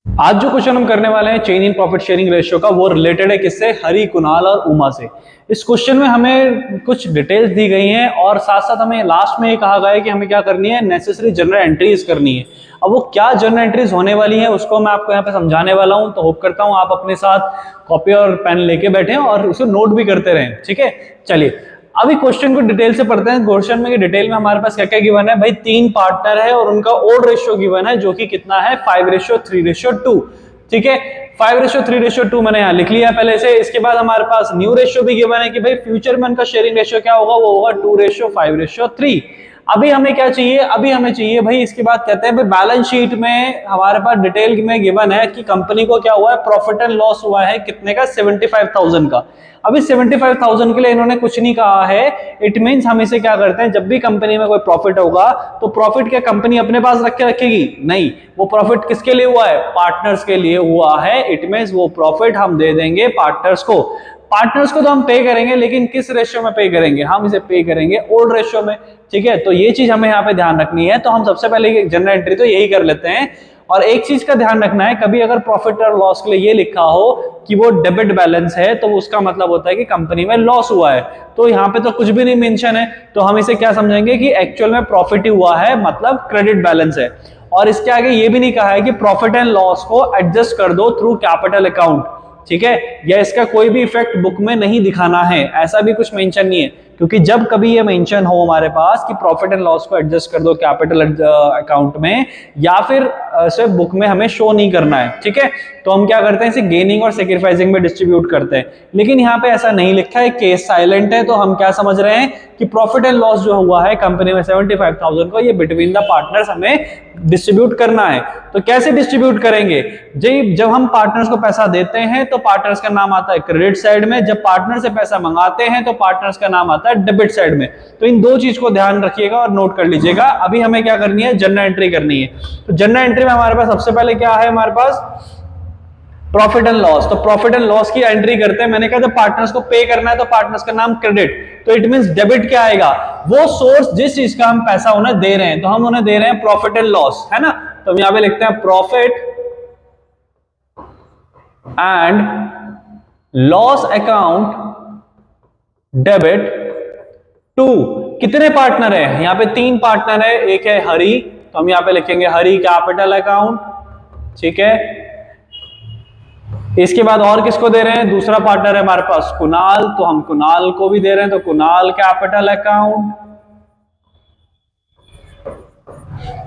आज जो क्वेश्चन हम करने वाले हैं change in profit sharing ratio का, वो रिलेटेड है किससे? हरी, कुणाल और उमा से। इस क्वेश्चन में हमें कुछ डिटेल्स दी गई हैं और साथ साथ हमें लास्ट में ये कहा गया है कि हमें क्या करनी है, नेसेसरी जनरल एंट्रीज करनी है। अब वो क्या जनरल एंट्रीज होने वाली है उसको मैं आपको यहाँ पे समझाने वाला हूँ, तो होप करता हूँ आप अपने साथ कॉपी और पेन लेके बैठे और उसे नोट भी करते रहें। ठीक है, चलिए अभी क्वेश्चन को डिटेल से पढ़ते हैं। क्वेश्चन में डिटेल में हमारे पास क्या क्या गिवन है भाई, 3 पार्टनर है और उनका ओड रेशियो गिवन है जो कि कितना है, 5:3:2। ठीक है, 5:3:2 मैंने यहाँ लिख लिया पहले से। इसके बाद हमारे पास न्यू रेशियो भी गिवन है कि भाई फ्यूचर में उनका शेयरिंग रेशियो क्या होगा, वो होगा 2:5:3। अभी हमें क्या चाहिए, अभी हमें चाहिए भाई, इसके बाद कहते हैं भाई बैलेंस शीट में हमारे पास डिटेल में गिवन है कि कंपनी को क्या हुआ है, प्रॉफिट एंड लॉस हुआ है कितने का, 75,000 का। अभी 75,000 के लिए इन्होंने कुछ नहीं कहा है। इट मींस हम इसे क्या करते हैं, जब भी कंपनी में कोई प्रॉफिट होगा तो प्रॉफिट क्या कंपनी अपने पास रखेगी? नहीं, वो प्रॉफिट किसके लिए हुआ है, पार्टनर्स के लिए हुआ है। इट मींस वो प्रॉफिट हम दे देंगे पार्टनर्स को। पार्टनर्स को तो हम पे करेंगे, लेकिन किस रेशियो में पे करेंगे, हम इसे पे करेंगे ओल्ड रेशियो में। ठीक है, तो ये चीज हमें यहाँ पे ध्यान रखनी है। तो हम सबसे पहले जनरल एंट्री तो यही कर लेते हैं। और एक चीज का ध्यान रखना है, कभी अगर प्रॉफिट और लॉस के लिए ये लिखा हो कि वो डेबिट बैलेंस है, तो उसका मतलब होता है कि कंपनी में लॉस हुआ है। तो यहाँ पे तो कुछ भी नहीं मेंशन है, तो हम इसे क्या समझेंगे कि एक्चुअल में प्रॉफिट ही हुआ है, मतलब क्रेडिट बैलेंस है। और इसके आगे ये भी नहीं कहा है कि प्रॉफिट एंड लॉस को एडजस्ट कर दो थ्रू कैपिटल अकाउंट। ठीक है, या इसका कोई भी इफेक्ट बुक में नहीं दिखाना है, ऐसा भी कुछ मेंशन नहीं है। क्योंकि जब कभी ये मेंशन हो हमारे पास कि प्रॉफिट एंड लॉस को एडजस्ट कर दो कैपिटल अकाउंट में, या फिर सिर्फ बुक में हमें शो नहीं करना है। ठीक है, तो हम क्या करते हैं, इसे गेनिंग और सेक्रीफाइसिंग में डिस्ट्रीब्यूट करते हैं। लेकिन यहाँ पे ऐसा नहीं लिखा है, केस साइलेंट है। तो हम क्या समझ रहे हैं कि प्रॉफिट एंड लॉस जो हुआ है कंपनी में 75,000 को, ये बिटवीन द पार्टनर्स हमें डिस्ट्रीब्यूट करना है। तो कैसे डिस्ट्रीब्यूट करेंगे, जब हम पार्टनर्स को पैसा देते हैं तो पार्टनर्स का नाम आता है क्रेडिट साइड में, जब पार्टनर से पैसा मंगाते हैं तो पार्टनर्स का नाम आता है डेबिट साइड में। तो इन दो चीज को ध्यान रखिएगा और नोट कर लीजिएगा। अभी हमें क्या करनी है, जनरल एंट्री करनी है। तो जनरल एंट्री में हमारे पास सबसे पहले क्या है, हमारे पास प्रॉफिट एंड लॉस। तो प्रॉफिट एंड लॉस की एंट्री करते हैं। मैंने कहा जब पार्टनर्स को पे करना है तो पार्टनर्स का नाम क्रेडिट, तो इट मींस डेबिट क्या आएगा, वो सोर्स जिस चीज का हम पैसा उन्हें दे रहे हैं, तो हम उन्हें दे रहे हैं प्रॉफिट एंड लॉस, है ना। तो हम यहां पे लिखते हैं profit and loss account debit to, कितने पार्टनर है, यहां पे 3 पार्टनर है। एक है हरी, तो हम यहां पे लिखेंगे हरी कैपिटल अकाउंट। ठीक है, इसके बाद और किसको दे रहे हैं, दूसरा पार्टनर है हमारे पास कुणाल, तो हम कुणाल को भी दे रहे हैं, तो कुणाल कैपिटल अकाउंट।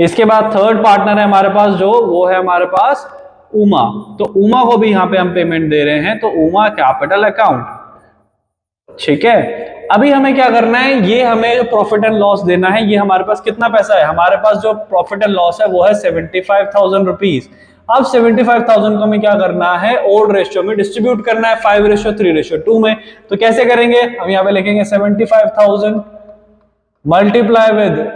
इसके बाद थर्ड पार्टनर है हमारे पास जो, वो है हमारे पास उमा, तो उमा को भी यहां पे हम पेमेंट दे रहे हैं, तो उमा कैपिटल अकाउंट। ठीक है, अभी हमें क्या करना है, ये हमें जो प्रॉफिट एंड लॉस देना है, ये हमारे पास कितना पैसा है, हमारे पास जो प्रॉफिट एंड लॉस है वो है 75,000 रुपीज। अब 75,000 को हमें क्या करना है, ओल्ड रेशियो में डिस्ट्रीब्यूट करना है 5:3:2 में। तो कैसे करेंगे, हम यहाँ पे लिखेंगे 75,000 मल्टीप्लाई विद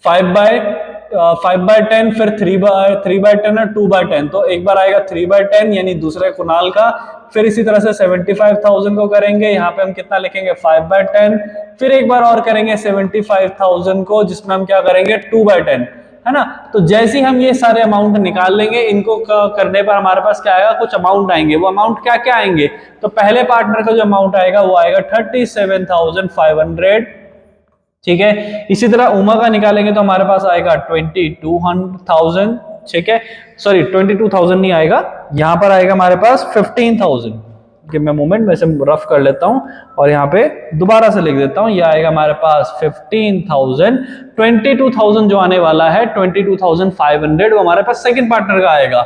5/10, फिर 3/10 और 2/10। तो एक बार आएगा 3/10 यानी दूसरे कुणाल का, फिर इसी तरह से 75,000 को करेंगे, यहाँ पे हम कितना लिखेंगे 5/10, फिर एक बार और करेंगे 75,000 को, जिसमें हम क्या करेंगे 2/10, है ना। तो जैसे ही हम ये सारे अमाउंट निकाल लेंगे, इनको करने पर हमारे पास क्या आएगा, कुछ अमाउंट आएंगे। वो अमाउंट क्या क्या आएंगे, तो पहले पार्टनर का जो अमाउंट आएगा वो आएगा 37,500। ठीक है, इसी तरह उमा का निकालेंगे तो हमारे पास आएगा 22,000। ठीक है, सॉरी 22,000 नहीं आएगा, यहां पर आएगा हमारे पास 15,000। मैं मोमेंट में से रफ कर लेता हूं और यहाँ पे दोबारा से लिख देता हूं, यह आएगा हमारे पास 15,000। 22,000 जो आने वाला है 22,500, वो हमारे पास सेकंड पार्टनर का आएगा।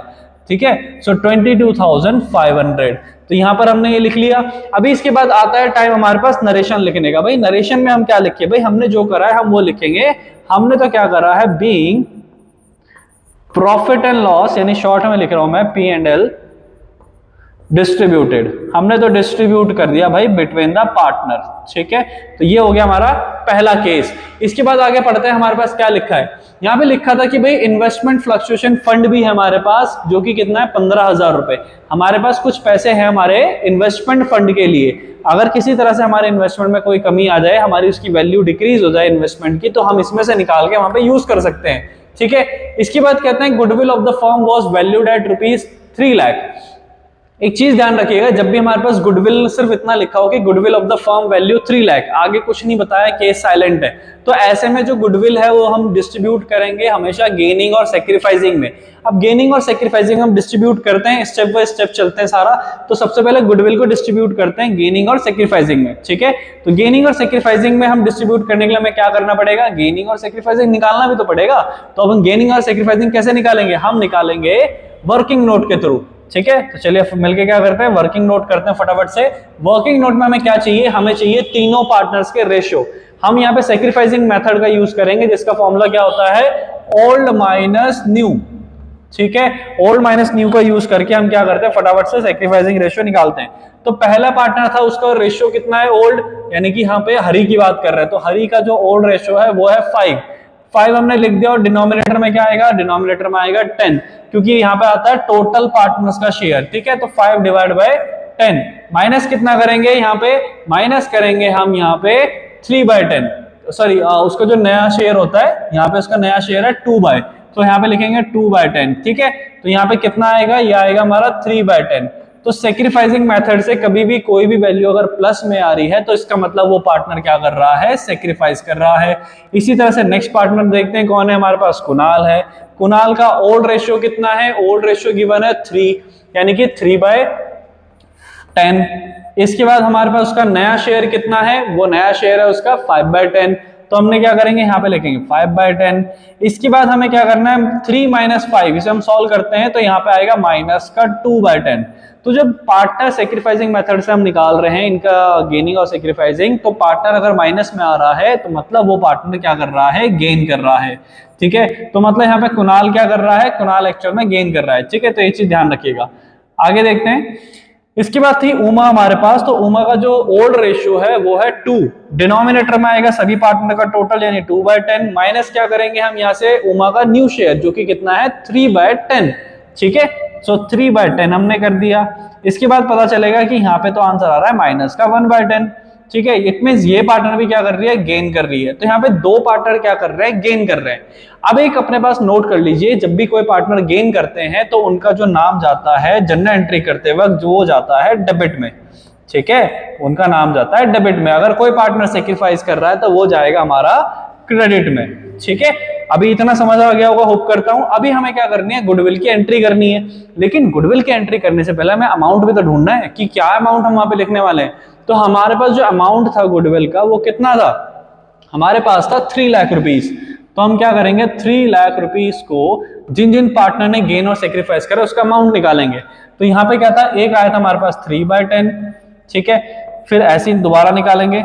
ठीक है, सो 22,500, तो यहां पर हमने ये लिख लिया। अभी इसके बाद आता है टाइम हमारे पास नरेशन लिखने का। भाई नरेशन में हम क्या लिखे, भाई हमने जो करा है हम वो लिखेंगे। हमने तो क्या करा है, बीइंग प्रॉफिट एंड लॉस, यानी शॉर्ट में लिख रहा हूं मैं P&L डिस्ट्रीब्यूटेड, हमने तो डिस्ट्रीब्यूट कर दिया भाई बिटवीन द पार्टनर। ठीक है, तो ये हो गया हमारा पहला केस। इसके बाद आगे पढ़ते हैं, हमारे पास क्या लिखा है, यहाँ पे लिखा था कि भाई इन्वेस्टमेंट फ्लक्चुएशन फंड भी है हमारे पास, जो कि कितना है 15,000 रुपए। हमारे पास कुछ पैसे हैं हमारे इन्वेस्टमेंट फंड के लिए। अगर किसी तरह से हमारे इन्वेस्टमेंट में कोई कमी आ जाए, हमारी उसकी वैल्यू डिक्रीज हो जाए इन्वेस्टमेंट की, तो हम इसमें से निकाल के वहां पे यूज कर सकते हैं। ठीक है। इसके बाद कहते हैं goodwill of the firm was valued at ₹3 lakh. एक चीज ध्यान रखिएगा, जब भी हमारे पास गुडविल सिर्फ इतना लिखा हो कि goodwill of the firm value 3 lakh, आगे कुछ नहीं बताया, केस साइलेंट है, तो ऐसे में जो गुडविल है वो हम डिस्ट्रीब्यूट करेंगे हमेशा गेनिंग और सेक्रीफाइसिंग में। अब गेनिंग और सेक्रीफाइसिंग हम डिस्ट्रीब्यूट करते हैं, स्टेप बाय स्टेप चलते हैं सारा। तो सबसे पहले गुडविल को डिस्ट्रीब्यूट करते हैं गेनिंग और सेक्रीफाइसिंग में, ठीक है। तो गेनिंग और सेक्रीफाइसिंग में हम डिस्ट्रीब्यूट करने के लिए हमें क्या करना पड़ेगा, गेनिंग और सेक्रीफाइसिंग निकालना भी तो पड़ेगा। तो अब हम गेनिंग और सेक्रीफाइसिंग कैसे निकालेंगे, हम निकालेंगे वर्किंग नोट के थ्रू, ठीक है। तो चलिए मिलके क्या करते हैं, वर्किंग नोट करते हैं फटाफट से। वर्किंग नोट में हमें क्या चाहिए, हमें चाहिए तीनों पार्टनर्स के रेशियो। हम यहाँ पे सेक्रीफाइसिंग मेथड का यूज करेंगे जिसका फॉर्मूला क्या होता है, ओल्ड माइनस न्यू, ठीक है। ओल्ड माइनस न्यू का यूज करके हम क्या करते हैं, फटाफट से सेक्रीफाइसिंग रेशियो निकालते हैं। तो पहला पार्टनर था उसका रेशियो कितना है, ओल्ड, यानी कि यहाँ पे हरी की बात कर रहे हैं, तो हरी का जो ओल्ड रेशियो है वो है 5 हमने लिख दिया। और डिनोमिनेटर में क्या आएगा, डिनोमिनेटर में आएगा 10, क्योंकि यहाँ पे आता है टोटल पार्टनर्स का शेयर, ठीक है। तो 5 डिवाइड बाय 10, माइनस कितना करेंगे, यहाँ पे माइनस करेंगे हम यहाँ पे 3/10, सॉरी उसका जो नया शेयर होता है यहाँ पे उसका नया शेयर है 2/, तो यहाँ पे लिखेंगे 2/10, ठीक है। तो यहाँ पे कितना आएगा, ये आएगा हमारा 3/10। तो सेक्रीफाइसिंग मेथड से कभी भी कोई भी वैल्यू अगर प्लस में आ रही है तो इसका मतलब वो पार्टनर क्या कर रहा है, सेक्रीफाइस कर रहा है। इसी तरह से नेक्स्ट पार्टनर देखते हैं कौन है, हमारे पास कुणाल है। कुणाल का ओल्ड रेशियो कितना है, ओल्ड रेशियो गिवन है 3, यानी कि 3/10। इसके बाद हमारे पास उसका नया शेयर कितना है, वो नया शेयर है उसका 5/10, तो हमने क्या करेंगे, यहाँ पे लिखेंगे 5/10। इसके बाद हमें क्या करना है, 3 - 5, इसे हम सॉल्व करते हैं तो यहाँ पे आएगा माइनस का 2/10। तो जब पार्टनर सेक्रीफाइसिंग मेथड से हम निकाल रहे हैं इनका गेनिंग और सेक्रीफाइसिंग, तो पार्टनर अगर माइनस में आ रहा है तो मतलब वो पार्टनर क्या कर रहा है, गेन कर रहा है, ठीक है। तो मतलब यहाँ पे कुणाल क्या कर रहा है, कुणाल एक्चुअल में गेन कर रहा है, ठीक है। तो ये चीज ध्यान रखिएगा। आगे देखते हैं। इसके बाद थी उमा हमारे पास, तो उमा का जो ओल्ड रेशियो है वो है 2, डिनोमिनेटर में आएगा सभी पार्टनर का टोटल यानी 2/10, माइनस क्या करेंगे हम यहाँ से उमा का न्यू शेयर जो कि कितना है 3/10, ठीक है। सो 3/10 हमने कर दिया। इसके बाद पता चलेगा कि यहाँ पे तो आंसर आ रहा है माइनस का 1/10, ठीक है। इट मींस ये पार्टनर भी क्या कर रही है, गेन कर रही है। तो यहाँ पे दो पार्टनर क्या कर रहे हैं, गेन कर रहे हैं। अब एक अपने पास नोट कर लीजिए, जब भी कोई पार्टनर गेन करते हैं तो उनका जो नाम जाता है जनरल एंट्री करते वक्त जो वो जाता है डेबिट में, ठीक है। उनका नाम जाता है डेबिट में। अगर कोई पार्टनर सेक्रीफाइस कर रहा है तो वो जाएगा हमारा क्रेडिट में, ठीक है। अभी इतना समझ आ गया होगा, होप करता हूं। अभी हमें क्या करनी है, गुडविल की एंट्री करनी है। लेकिन गुडविल की एंट्री करने से पहले हमें अमाउंट भी तो ढूंढना है कि क्या अमाउंट हम वहां पे लिखने वाले हैं। तो हमारे पास जो अमाउंट था गुडविल का वो कितना था, हमारे पास था 3 लाख रुपीस। तो हम क्या करेंगे, 3 लाख रुपीस को जिन जिन पार्टनर ने गेन और सेक्रीफाइस करा उसका अमाउंट निकालेंगे। तो यहाँ पे क्या था, एक आया था हमारे पास 3/10, ठीक है। फिर ऐसे ही दोबारा निकालेंगे।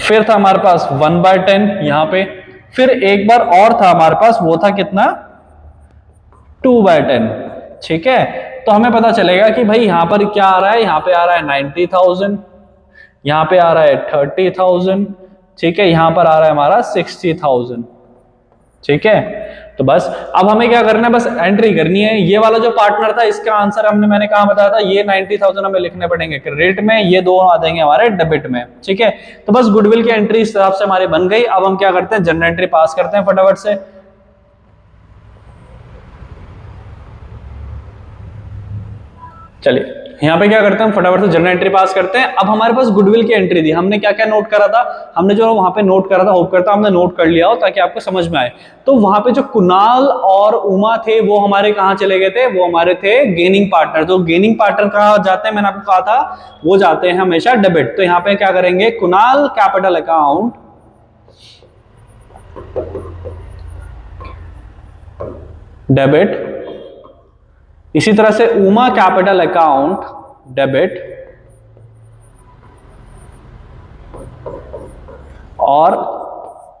फिर था हमारे पास 1/10 यहाँ पे। फिर एक बार और था हमारे पास, वो था कितना 2/10, ठीक है। तो हमें पता चलेगा कि भाई यहाँ पर क्या आ रहा है, यहाँ पे आ रहा है 90,000, यहाँ पे आ रहा है 30,000, ठीक है। यहाँ पर आ रहा है हमारा 60,000, ठीक है। तो बस अब हमें क्या करना है, बस एंट्री करनी है। ये वाला जो पार्टनर था इसका आंसर मैंने कहा बताया था, ये 90,000 हमें लिखने पड़ेंगे क्रेडिट में, ये दो आ जाएंगे हमारे डेबिट में, ठीक है। तो बस गुडविल की एंट्री इस हिसाब से हमारी बन गई। अब हम क्या करते हैं, जनरल एंट्री पास करते हैं फटाफट से। चलिए यहाँ पे क्या करते हैं, फटाफट से जनरल एंट्री पास करते हैं। अब हमारे पास गुडविल की एंट्री थी, हमने क्या क्या नोट करा था, हमने जो वहां पे नोट करा था, होप करता हमने नोट कर लिया हो ताकि आपको समझ में आए। तो वहां पे जो कुणाल और उमा थे वो हमारे कहाँ चले गए थे, वो हमारे थे गेनिंग पार्टनर। तो गेनिंग पार्टनर कहाँ जाते हैं, मैंने आपको कहा था वो जाते हैं हमेशा डेबिट। तो यहाँ पे क्या करेंगे, कुणाल कैपिटल अकाउंट डेबिट, इसी तरह से उमा कैपिटल अकाउंट डेबिट, और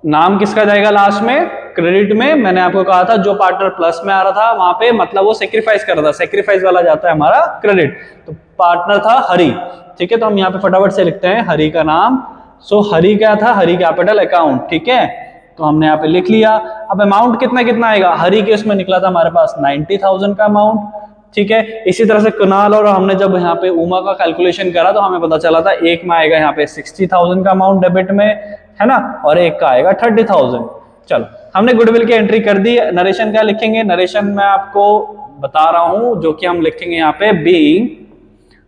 नाम किसका जाएगा लास्ट में, क्रेडिट में। मैंने आपको कहा था जो पार्टनर प्लस में आ रहा था वहां पे मतलब वो सेक्रीफाइस कर रहा था, सेक्रीफाइस वाला जाता है हमारा क्रेडिट। तो पार्टनर था हरि, ठीक है। तो हम यहाँ पे फटाफट से लिखते हैं हरि का नाम। सो हरि क्या था, हरि कैपिटल अकाउंट, ठीक है। तो हमने यहाँ पे लिख लिया। अब अमाउंट कितना कितना आएगा, हरि के उसमें निकला था हमारे पास 90,000 का अमाउंट, ठीक है। इसी तरह से कुणाल और हमने जब यहाँ पे उमा का कैलकुलेशन करा तो हमें पता चला था एक में आएगा यहाँ पे 60,000 का अमाउंट डेबिट में, है ना, और एक का आएगा 30,000, चलो हमने गुडविल की एंट्री कर दी। नरेशन क्या लिखेंगे? नरेशन मैं आपको बता रहा हूं, जो कि हम लिखेंगे यहाँ पे बीइंग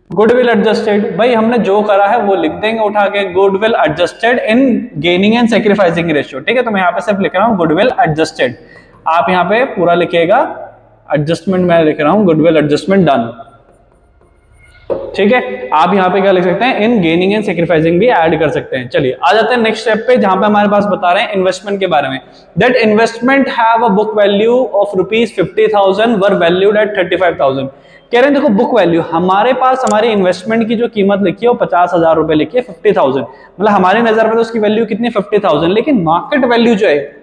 गुडविल एडजस्टेड। भाई हमने जो करा है वो लिख देंगे उठा के, goodwill adjusted in gaining and sacrificing ratio. ठीक है, तो मैं यहाँ पे सिर्फ लिख रहा हूँ गुडविल एडजस्टेड, आप यहाँ पे पूरा लिखिएगा एडजस्टमेंट मैं लिख रहा हूँ गुडविल एडजस्टमेंट डन। ठीक है, आप यहाँ पे क्या लिख सकते हैं? इन गेनिंग एंड सैक्रिफाइसिंग भी ऐड कर सकते हैं। चलिए आ जाते हैं नेक्स्ट स्टेप पे, जहां पे हमारे पास बता रहे हैं इन्वेस्टमेंट के बारे में। That investment have a book value of ₹50,000 were valued at 35,000। कह रहे हैं देखो बुक वैल्यू हमारे पास, हमारी इन्वेस्टमेंट की जो कीमत लिखी है वो 50,000 रुपए लिखी है, 50,000 मतलब हमारी नजर में तो उसकी वैल्यू कितनी 50,000, लेकिन मार्केट वैल्यू जो है,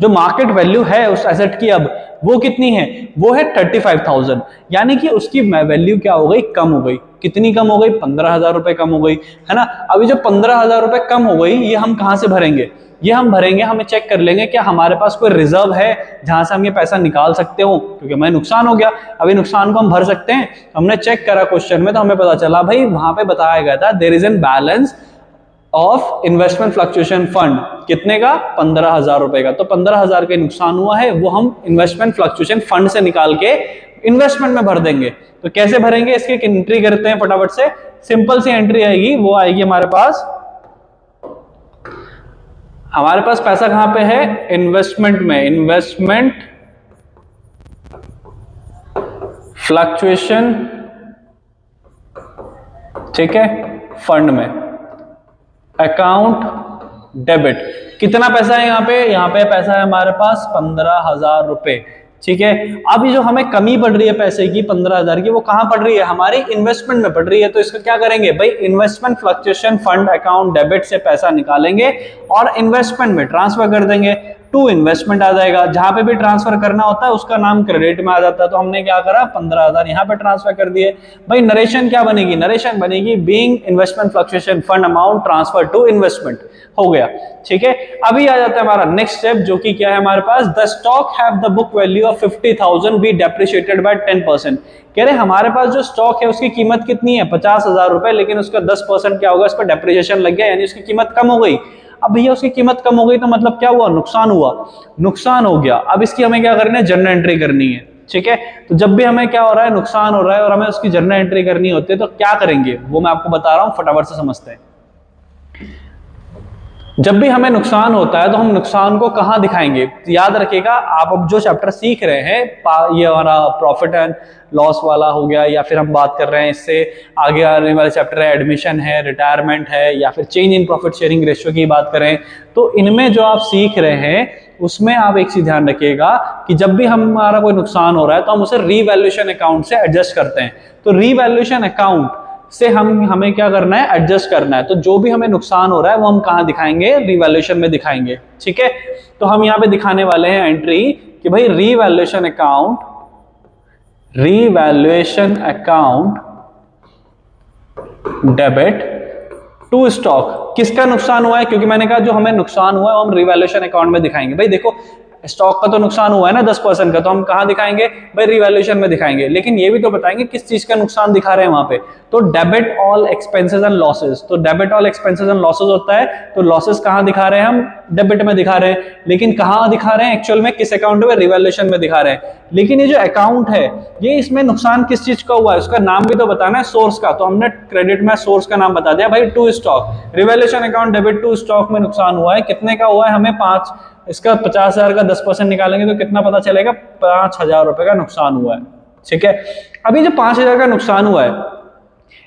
जो मार्केट वैल्यू है उस एसेट की अब वो कितनी है? वो है 35,000, यानी कि उसकी वैल्यू क्या हो गई? कम हो गई। कितनी कम हो गई? 15,000 रुपए कम हो गई, है ना। अभी जो 15,000 रुपए कम हो गई, ये हम कहां से भरेंगे? ये हम भरेंगे, हमें चेक कर लेंगे क्या हमारे पास कोई रिजर्व है जहां से हम ये पैसा निकाल सकते हो, क्योंकि हमें नुकसान हो गया। अभी नुकसान को हम भर सकते हैं। हमने चेक करा क्वेश्चन में तो हमें पता चला भाई वहां पे बताया गया था there is an balance of investment fluctuation fund, कितने का? 15,000 रुपए का। तो 15,000 का नुकसान हुआ है, वो हम इन्वेस्टमेंट फ्लक्चुएशन फंड से निकाल के इन्वेस्टमेंट में भर देंगे। तो कैसे भरेंगे? इसकी एक एंट्री करते हैं फटाफट से। सिंपल सी एंट्री आएगी, वो आएगी हमारे पास पैसा कहां पे है? इन्वेस्टमेंट में, इन्वेस्टमेंट फ्लक्चुएशन, ठीक है, फंड में अकाउंट डेबिट। कितना पैसा है यहाँ पे? यहाँ पे पैसा है हमारे पास 15,000 रुपए। ठीक है, अब ये जो हमें कमी पड़ रही है पैसे की 15,000 की, वो कहां पड़ रही है? हमारी इन्वेस्टमेंट में पड़ रही है। तो इसका क्या करेंगे भाई? Investment fluctuation fund account debit से पैसा निकालेंगे और इन्वेस्टमेंट में ट्रांसफर कर देंगे। टू इन्वेस्टमेंट आ जाएगा, जहां पे भी ट्रांसफर करना होता है उसका नाम क्रेडिट में आ जाता है। तो हमने क्या करा? 15,000 यहाँ पे ट्रांसफर कर दिए। भाई नरेशन क्या बनेगी? नरेशन बनेगी being investment fluctuation fund amount transfer to investment. हो गया। ठीक है, अभी आ जाता है हमारा नेक्स्ट स्टेप, जो कि क्या है हमारे पास? The stock have the book value of 50,000 be depreciated by 10%। कह रहे हमारे पास जो स्टॉक है उसकी कीमत कितनी है? 50,000 रुपए, लेकिन उसका 10% क्या होगा? इस पर डेप्रिसिएशन लग गया, यानी उसकी कीमत कम हो गई। अब भैया उसकी कीमत कम हो गई तो मतलब क्या हुआ? नुकसान हुआ, नुकसान हो गया। अब इसकी हमें क्या करना है? जर्नल एंट्री करनी है। ठीक है, तो जब भी हमें क्या हो रहा है? नुकसान हो रहा है और हमें उसकी जर्नल एंट्री करनी होती है, तो क्या करेंगे वो मैं आपको बता रहा हूं, फटाफट से समझते हैं। जब भी हमें नुकसान होता है तो हम नुकसान को कहां दिखाएंगे? याद रखिएगा, आप अब जो चैप्टर सीख रहे हैं, ये हमारा प्रॉफिट एंड लॉस वाला हो गया, या फिर हम बात कर रहे हैं इससे आगे आने वाले चैप्टर है एडमिशन है, रिटायरमेंट है, या फिर change in profit sharing ratio की बात करें, तो इनमें जो आप सीख रहे हैं उसमें आप एक चीज ध्यान रखिएगा कि जब भी हमारा कोई नुकसान हो रहा है तो हम उसे रीवैल्यूएशन अकाउंट से एडजस्ट करते हैं। तो रीवैल्यूएशन अकाउंट से हमें क्या करना है? एडजस्ट करना है। तो जो भी हमें नुकसान हो रहा है वो हम कहां दिखाएंगे? रीवैल्यूएशन में दिखाएंगे। ठीक है, तो हम यहाँ पे दिखाने वाले हैं एंट्री कि भाई revaluation account debit to stock. किसका नुकसान हुआ है? क्योंकि मैंने कहा जो हमें नुकसान हुआ है वो हम रीवैल्यूएशन अकाउंट में दिखाएंगे। भाई देखो स्टॉक का तो नुकसान हुआ है ना 10% का, तो हम कहां दिखाएंगे? भाई रीवैल्यूएशन में दिखाएंगे। लेकिन ये भी तो बताएंगे किस चीज का नुकसान दिखा रहे हैं वहां पे। तो debit all expenses and losses. तो debit all expenses and losses होता है, तो लॉसेस कहां दिखा रहे हैं? हम डेबिट में दिखा रहे हैं। लेकिन कहां दिखा रहे हैं एक्चुअल में? किस अकाउंट में? रीवैल्यूएशन में दिखा रहे हैं। लेकिन ये जो अकाउंट है, ये इसमें नुकसान किस चीज का हुआ है? उसका नाम भी तो बताना है, सोर्स का। तो हमने क्रेडिट में सोर्स का नाम बता दिया भाई, to stock. Revaluation account debit to stock में नुकसान हुआ है। कितने का हुआ है? हमें 5, इसका 50,000 का 10% निकालेंगे तो कितना पता चलेगा? 5,000 रुपए का नुकसान हुआ है। ठीक है, अभी जो 5,000 का नुकसान हुआ है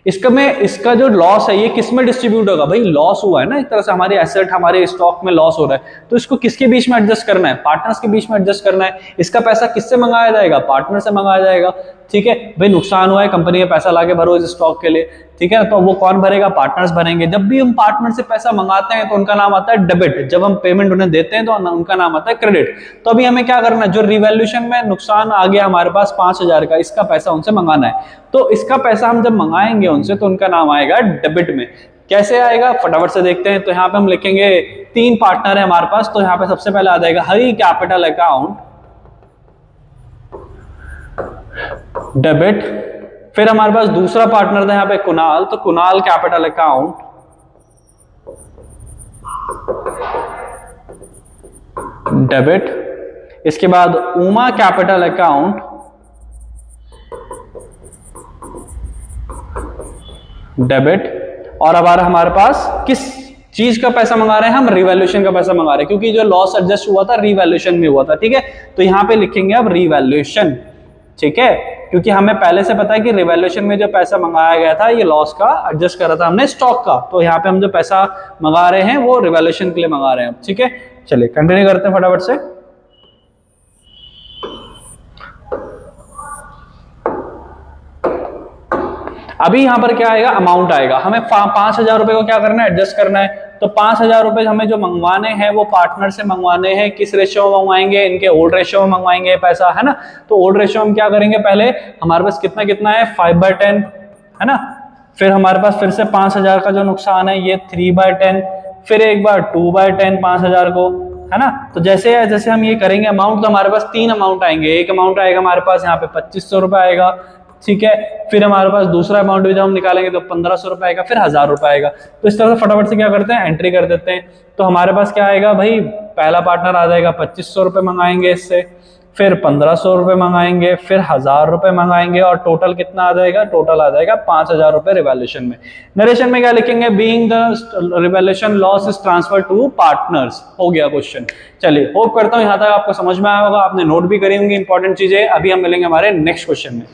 इसका जो लॉस है ये किस में डिस्ट्रीब्यूट होगा? भाई लॉस हुआ है ना एक तरह से, हमारे एसेट हमारे स्टॉक में लॉस हो रहा है, तो इसको किसके बीच में एडजस्ट करना है? पार्टनर्स के बीच में एडजस्ट करना है। इसका पैसा किससे मंगाया जाएगा? पार्टनर से मंगाया जाएगा। ठीक है, भाई नुकसान हुआ है, कंपनी में पैसा लाके भरो इस स्टॉक के लिए। ठीक है, तो वो कौन भरेगा? पार्टनर्स भरेंगे। जब भी हम पार्टनर से पैसा मंगाते हैं तो उनका नाम आता है डेबिट, जब हम पेमेंट उन्हें देते हैं तो उनका नाम आता है क्रेडिट। तो अभी हमें क्या करना है? जो रिवैल्यूएशन में नुकसान आ गया हमारे पास 5,000 का, इसका पैसा उनसे मंगाना है। तो इसका पैसा हम जब मंगाएंगे उनसे तो उनका नाम आएगा डेबिट में। कैसे आएगा? फटाफट से देखते हैं। तो यहाँ पे हम लिखेंगे 3 पार्टनर है हमारे पास, तो यहाँ पे सबसे पहले आ जाएगा हरी कैपिटल अकाउंट डेबिट। फिर हमारे पास दूसरा पार्टनर था यहाँ पे कुणाल, तो कुणाल कैपिटल अकाउंट डेबिट, इसके बाद उमा कैपिटल अकाउंट डेबिट, और अब हमारे पास किस चीज का पैसा मंगा रहे हैं हम, रिवैल्यूएशन का पैसा मंगा रहे हैं, क्योंकि जो लॉस एडजस्ट हुआ था रिवैल्यूएशन में हुआ था, ठीक है। तो यहां पे लिखेंगे अब रिवैल्यूएशन, ठीक है, क्योंकि हमें पहले से पता है कि रिवैल्यूएशन में जो पैसा मंगाया गया था ये लॉस का एडजस्ट करा था हमने स्टॉक का, तो यहाँ पे हम जो पैसा मंगा रहे हैं वो रिवैल्यूएशन के लिए मंगा रहे हैं, ठीक है। चलिए कंटिन्यू करते हैं फटाफट से। अभी यहां पर क्या आएगा, अमाउंट आएगा, हमें 5,000 रुपए को क्या करना है, एडजस्ट करना है। तो 5,000 रुपए हमें जो मंगवाने हैं वो पार्टनर से मंगवाने हैं, किस रेशियो में मंगवाएंगे, इनके ओल्ड रेशियो में मंगवाएंगे पैसा, है ना। तो ओल्ड रेशियो हम क्या करेंगे, पहले हमारे पास कितना कितना है 5/10, है ना। फिर हमारे पास फिर से 5,000 का जो नुकसान है ये 3/10, फिर एक बार 2/10 5,000 को, है ना। तो जैसे जैसे हम ये करेंगे अमाउंट, तो हमारे पास 3 अमाउंट आएंगे। एक अमाउंट आएगा हमारे पास यहाँ पे 2,500 रुपए आएगा, ठीक है। फिर हमारे पास दूसरा अमाउंट भी जब हम निकालेंगे तो 1,500 रुपए आएगा, फिर 1,000 रुपए आएगा। तो इस तरह से फटाफट से क्या करते हैं, एंट्री कर देते हैं। तो हमारे पास क्या आएगा भाई, पहला पार्टनर आ जाएगा 2,500 रुपए मंगाएंगे इससे, फिर 1,500 रुपए मंगाएंगे, फिर 1,000 रुपए मंगाएंगे, और टोटल कितना आ जाएगा, टोटल आ जाएगा 5,000 रुपए रिवैल्यूएशन में। नरेशन में क्या लिखेंगे, being the revaluation loss is transfer to partners, हो गया क्वेश्चन। चलिए होप करता हूं यहां तक आपको समझ में आया होगा, आपने नोट भी करी होंगी इंपॉर्टेंट चीजें। अभी हम मिलेंगे हमारे नेक्स्ट क्वेश्चन में।